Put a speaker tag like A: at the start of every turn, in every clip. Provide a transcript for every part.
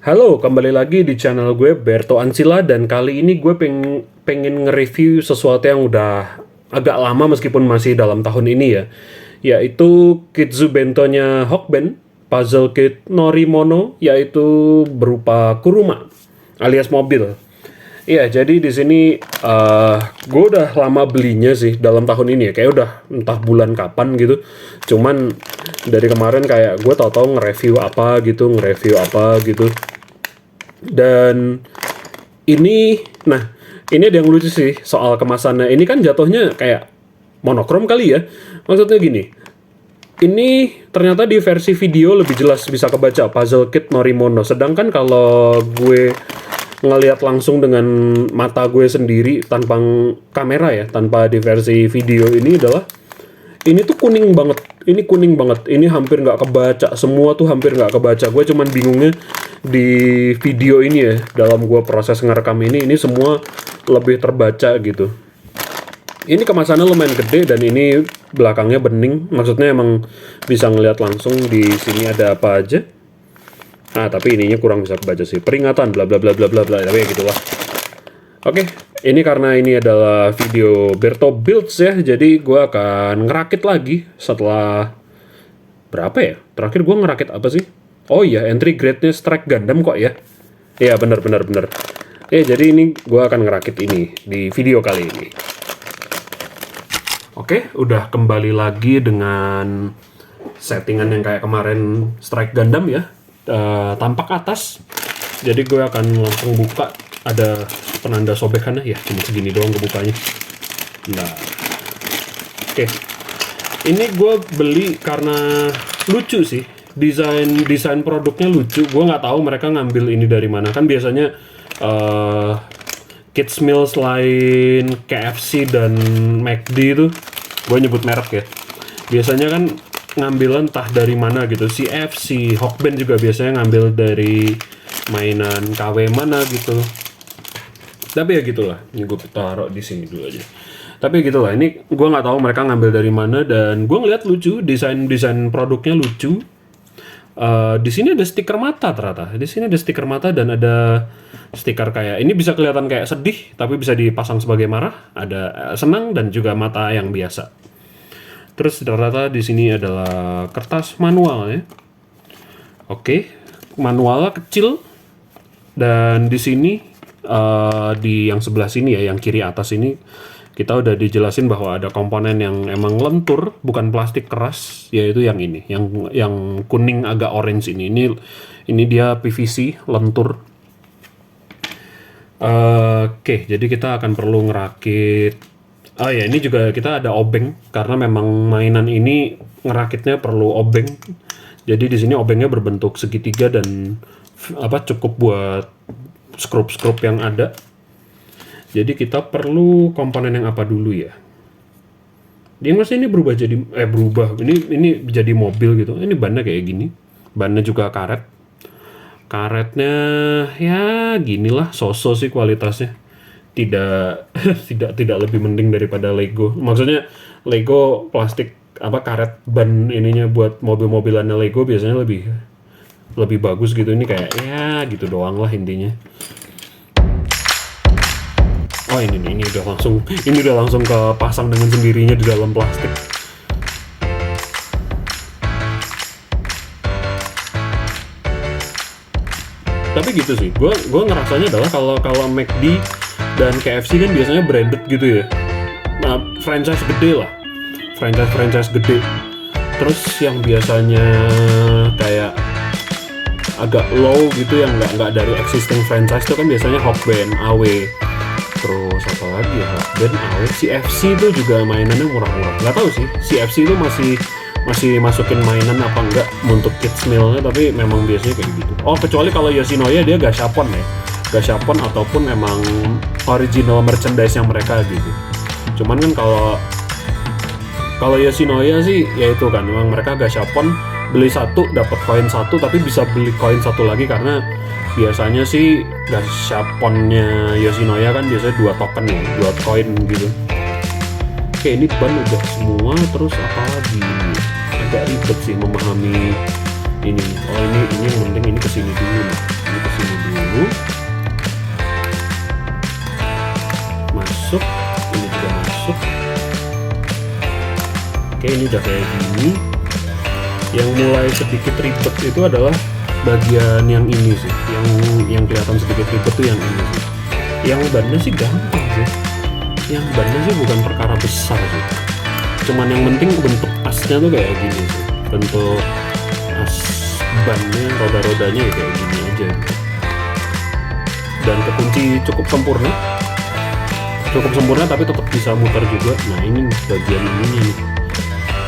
A: Halo, kembali lagi di channel gue Berto Ansila dan kali ini gue pengen nge-review sesuatu yang udah agak lama meskipun masih dalam tahun ini ya, yaitu Kitsu Bentonya Hokben, puzzle kit Norimono, yaitu berupa kuruma alias mobil. Iya, jadi di sini gue udah lama belinya sih dalam tahun ini ya, kayak udah entah bulan kapan gitu. Cuman dari kemarin kayak gue tahu-tahu nge-review apa gitu. Dan ini, nah ini ada yang lucu sih soal kemasannya. Ini kan jatuhnya kayak monokrom kali ya. Maksudnya gini, ini ternyata di versi video lebih jelas bisa kebaca puzzle kit Norimono. Sedangkan kalau gue ngelihat langsung dengan mata gue sendiri tanpa kamera ya, tanpa di versi video ini adalah ini tuh kuning banget. Ini kuning banget. Ini hampir nggak kebaca. Semua tuh hampir nggak kebaca. Gue cuman bingungnya di video ini ya. Dalam gue proses ngerekam ini semua lebih terbaca gitu. Ini kemasannya lumayan gede dan ini belakangnya bening. Maksudnya emang bisa ngeliat langsung di sini ada apa aja. Ah, tapi ininya kurang bisa kebaca sih. Peringatan bla bla bla bla bla bla. Tapi ya gitulah. Oke, ini karena ini adalah video Berto Builds ya, jadi gue akan ngerakit lagi setelah berapa ya? Terakhir gue ngerakit apa sih? Oh iya, entry grade-nya Strike Gundam kok ya? Iya, bener. Jadi ini gue akan ngerakit ini di video kali ini. Oke, udah kembali lagi dengan settingan yang kayak kemarin Strike Gundam ya, tampak atas. Jadi gue akan langsung buka. Ada penanda sobekannya ya, cuma segini doang kebukanya. Nah, oke. Ini gue beli karena lucu sih, desain produknya lucu. Gue nggak tahu mereka ngambil ini dari mana. Kan biasanya Kids Meals lain KFC dan McD itu, gue nyebut merek ya. Biasanya kan ngambil entah dari mana gitu. CFC, Hokben juga biasanya ngambil dari mainan KW mana gitu. Tapi ya gitulah, ini gue taruh di sini dulu aja. Tapi gitulah, ini gue nggak tahu mereka ngambil dari mana dan gue ngeliat lucu, desain produknya lucu. Di sini ada stiker mata ternyata. Di sini ada stiker mata dan ada stiker kayak ini bisa kelihatan kayak sedih, tapi bisa dipasang sebagai marah. Ada senang dan juga mata yang biasa. Terus ternyata di sini adalah kertas manual ya. Oke, manualnya kecil dan di sini. Di yang sebelah sini ya, yang kiri atas ini kita udah dijelasin bahwa ada komponen yang emang lentur, bukan plastik keras, yaitu yang ini, yang kuning agak orange ini. Ini dia PVC lentur. Oke, jadi kita akan perlu ngerakit. Oh ya, ini juga kita ada obeng karena memang mainan ini ngerakitnya perlu obeng. Jadi di sini obengnya berbentuk segitiga dan cukup buat skrup yang ada. Jadi kita perlu komponen yang apa dulu ya? Dia masih ini berubah jadi ini jadi mobil gitu. Ini bannya kayak gini. Bannya juga karet. Karetnya ya ginilah, so-so sih kualitasnya. Tidak tidak lebih mending daripada Lego. Maksudnya Lego plastik karet ban ininya buat mobil-mobilannya Lego biasanya lebih bagus gitu. Ini kayak ya gitu doang lah intinya. Oh ini udah langsung kepasang dengan sendirinya di dalam plastik. Tapi gitu sih, gue ngerasanya adalah kalau McD dan KFC kan biasanya branded gitu ya. Nah, franchise gede lah, franchise gede. Terus yang biasanya kayak agak low gitu yang nggak dari existing franchise itu kan biasanya Hokben, AW. Terus apa lagi ya, Hokben, AW, CFC itu juga mainannya murah-murah. Nggak tahu sih, CFC itu masih masukin mainan apa enggak untuk kids meal-nya, tapi memang biasanya kayak gitu. Oh, kecuali kalau Yoshinoya dia gashapon ya. Gashapon ataupun emang original merchandise yang mereka gitu. Cuman kan kalau Yoshinoya sih ya itu kan memang mereka gashapon, beli satu dapat koin satu, tapi bisa beli koin satu lagi karena biasanya sih gashaponnya Yoshinoya kan biasanya 2 token ya, 2 koin gitu. Oke, ini ban udah semua, terus apa lagi? Agak ribet sih memahami ini. Oh ini yang penting ini kesini dulu nih. Ini kesini dulu, masuk, ini juga masuk. Oke, ini udah kayak gini. Yang mulai sedikit ribet itu adalah bagian yang ini sih, yang kelihatan sedikit ribet tuh yang ini sih. Yang bannya sih gampang sih, yang bannya sih bukan perkara besar sih, cuman yang penting bentuk asnya tuh kayak gini sih, bentuk as bannya, roda-rodanya ya kayak gini aja, dan kekunci cukup sempurna tapi tetap bisa muter juga. Nah ini bagian ininya nih,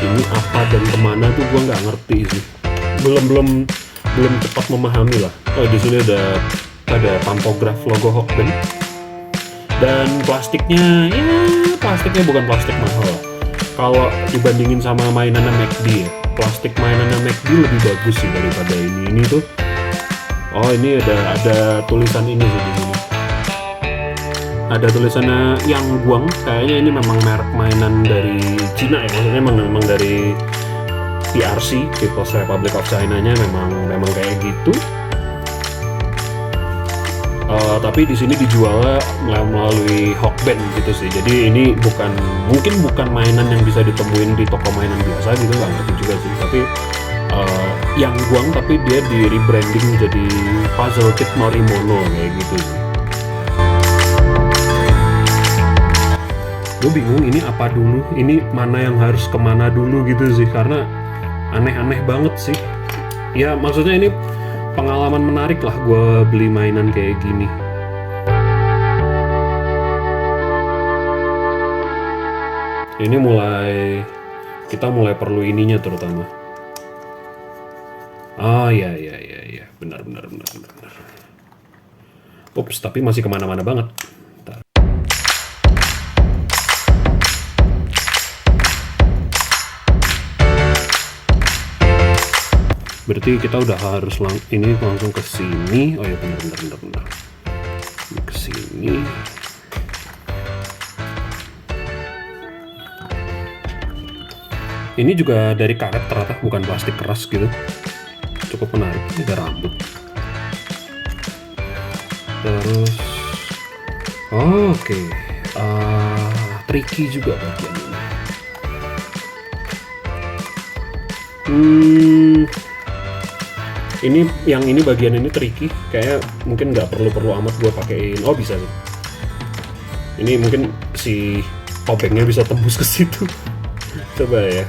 A: ini apa dan kemana tuh gua nggak ngerti sih, belum cepat memahami lah. Oh, di sini ada pantograf logo Hokben, dan plastiknya bukan plastik mahal lah. Kalau dibandingin sama mainannya McD ya, plastik mainannya McD lebih bagus sih daripada ini. Ini tuh, oh ini ada tulisan ini sih di sini. Ada tulisannya Yangguang, kayaknya ini memang merek mainan dari Cina ya, maksudnya memang dari PRC, People's Republic of China-nya memang kayak gitu. Tapi di sini dijual melalui Hokben gitu sih. Jadi ini mungkin bukan mainan yang bisa ditemuin di toko mainan biasa gitu, nggak ngerti juga sih. Tapi Yangguang, tapi dia di rebranding jadi Puzzle Kit Norimono kayak gitu sih. Gue bingung ini apa dulu, ini mana yang harus kemana dulu gitu sih, karena aneh-aneh banget sih. Ya maksudnya ini pengalaman menarik lah gue beli mainan kayak gini. Ini kita mulai perlu ininya terutama. Oh iya, benar. Ups, tapi masih kemana-mana banget. Berarti kita udah harus langsung ke sini. Oh ya benar. Ini ke sini. Ini juga dari karet ternyata, bukan plastik keras gitu. Cukup menarik. Ini ada rambut. Terus, oke. Tricky juga bagian ini. Ini bagian ini tricky, kayak mungkin nggak perlu amat gue pakein. Oh bisa sih. Ini mungkin si obengnya bisa tembus ke situ. Coba ya.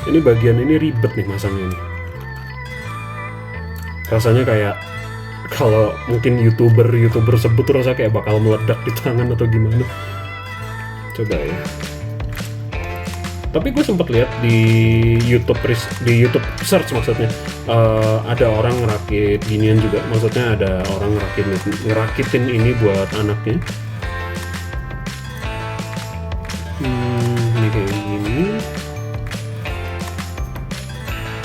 A: Ini bagian ini ribet nih masangnya nih. Rasanya kayak kalau mungkin youtuber sebut rasa kayak bakal meledak di tangan atau gimana. Coba ya. Tapi gue sempat lihat di YouTube search maksudnya, ada orang ngerakit ginian juga, maksudnya ada orang ngerakitin ini buat anaknya. Ini kayak gini,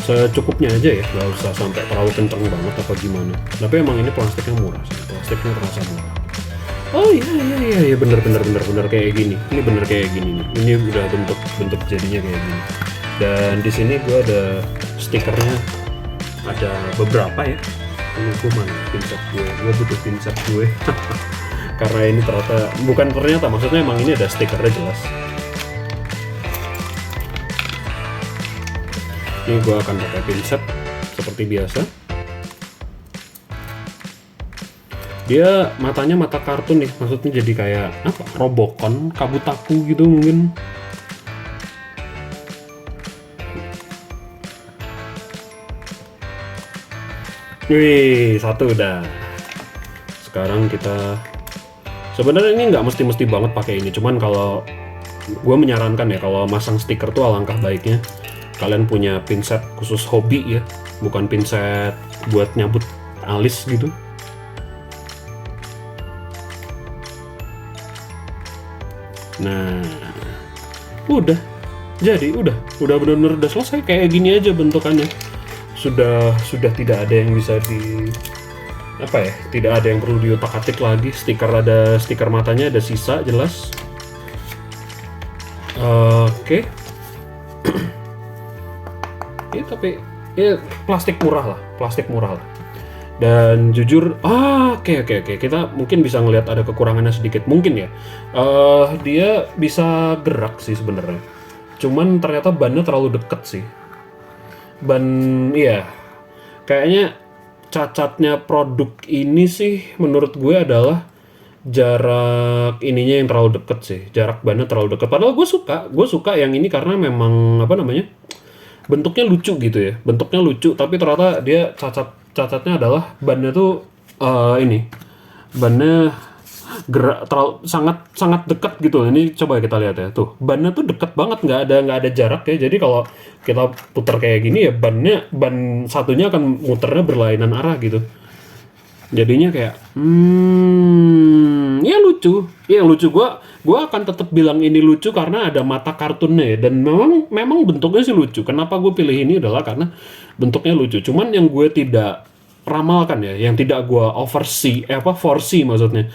A: secukupnya aja ya, nggak usah sampai terlalu kenceng banget apa gimana. Tapi emang ini plastiknya murah sih, plastiknya terasa murah. Oh iya bener kayak gini. Ini bener kayak gini nih. Ini udah bentuk jadinya kayak gini. Dan di sini gue ada stikernya, ada beberapa ya. Ini gue mana pinset gue butuh pinset gue. Karena ini ternyata maksudnya emang ini ada stikernya jelas. Ini gue akan pakai pinset seperti biasa. Dia matanya mata kartun nih, maksudnya jadi kayak apa? Robocon, Kabutaku gitu mungkin. Wih, satu udah. Sekarang kita sebenarnya ini nggak mesti banget pakai ini, cuman kalau gue menyarankan ya, kalau masang stiker tuh alangkah baiknya kalian punya pinset khusus hobi ya, bukan pinset buat nyabut alis gitu. Nah, udah benar-benar udah selesai kayak gini aja bentukannya. Sudah tidak ada yang bisa tidak ada yang perlu diotak-atik lagi. Ada stiker matanya, ada sisa jelas. Oke. Ya tapi ya plastik murah lah. Dan jujur, oke, kita mungkin bisa ngelihat ada kekurangannya sedikit, mungkin ya. Dia bisa gerak sih sebenarnya. Cuman ternyata bannya terlalu deket sih. Ban, iya, kayaknya cacatnya produk ini sih menurut gue adalah jarak ininya yang terlalu deket sih. Jarak bannya terlalu deket. Padahal gue suka yang ini karena memang apa namanya, bentuknya lucu gitu ya, bentuknya lucu, tapi ternyata dia cacatnya adalah bannya tuh ini bannya gerak terlalu sangat sangat dekat gitu. Ini coba kita lihat ya, tuh bannya tuh deket banget, nggak ada jarak ya. Jadi kalau kita putar kayak gini ya, ban satunya akan muternya berlainan arah gitu. Jadinya kayak ya lucu. Ya lucu, gua akan tetap bilang ini lucu karena ada mata kartunnya ya, dan memang bentuknya sih lucu. Kenapa gue pilih ini adalah karena bentuknya lucu. Cuman yang gue tidak ramalkan ya, yang tidak gue foresee maksudnya,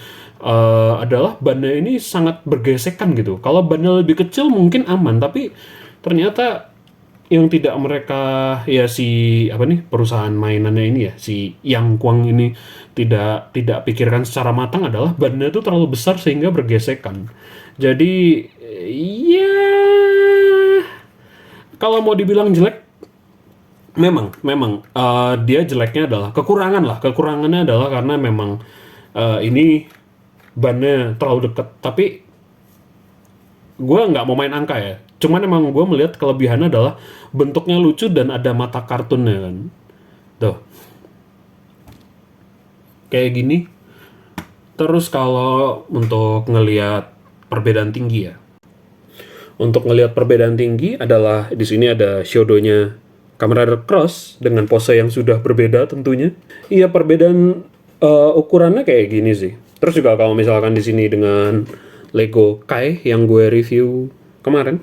A: adalah bannya ini sangat bergesekan gitu. Kalau bannya lebih kecil mungkin aman, tapi ternyata yang tidak mereka, ya si apa nih, perusahaan mainannya ini ya, si Yang Kuang ini tidak pikirkan secara matang adalah bannya itu terlalu besar sehingga bergesekan. Jadi ya kalau mau dibilang jelek, memang dia jeleknya adalah kekurangannya adalah karena memang ini bannya terlalu dekat. Tapi gue nggak mau main angka ya, cuman emang gue melihat kelebihannya adalah bentuknya lucu dan ada mata kartunnya kan, tuh kayak gini. Terus kalau untuk ngelihat perbedaan tinggi ya, untuk ngelihat perbedaan tinggi adalah di sini ada shadow-nya Kamen Rider Cross dengan pose yang sudah berbeda tentunya. Iya, perbedaan ukurannya kayak gini sih. Terus juga kalau misalkan di sini dengan Lego Kai yang gue review kemarin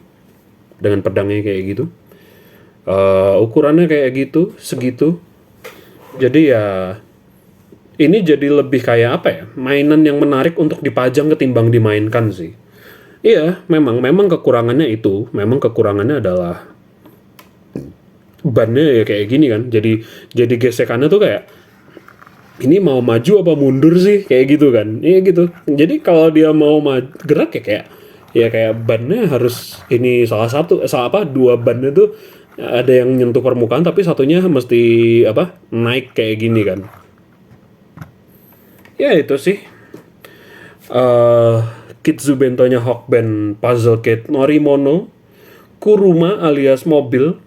A: dengan pedangnya kayak gitu, ukurannya kayak gitu, segitu. Jadi ya ini jadi lebih kayak apa ya, mainan yang menarik untuk dipajang ketimbang dimainkan sih. Iya, memang kekurangannya itu, memang kekurangannya adalah bannya ya kayak gini kan. Jadi gesekannya tuh kayak ini mau maju apa mundur sih, kayak gitu kan. Iya gitu. Jadi kalau dia mau gerak ya kayak bannya harus ini dua bannya tuh ada yang nyentuh permukaan tapi satunya mesti apa, naik kayak gini kan. Ya itu sih. Kitsu Bentonya Hokben Puzzle Kit Norimono Kuruma alias mobil.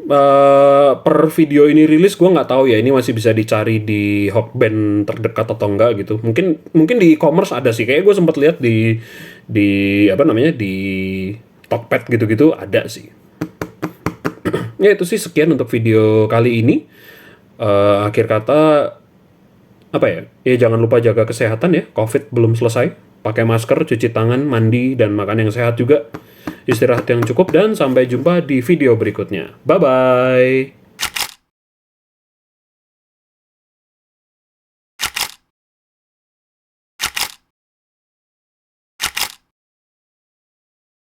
A: Per video ini rilis gue nggak tahu ya, ini masih bisa dicari di Hokben terdekat atau enggak gitu. Mungkin di e-commerce ada sih, kayak gue sempat lihat di apa namanya, di Tokped gitu-gitu ada sih. Ya itu sih, sekian untuk video kali ini. Akhir kata apa ya, jangan lupa jaga kesehatan ya, COVID belum selesai. Pakai masker, cuci tangan, mandi, dan makan yang sehat juga. Istirahat yang cukup, dan sampai jumpa di video berikutnya. Bye-bye!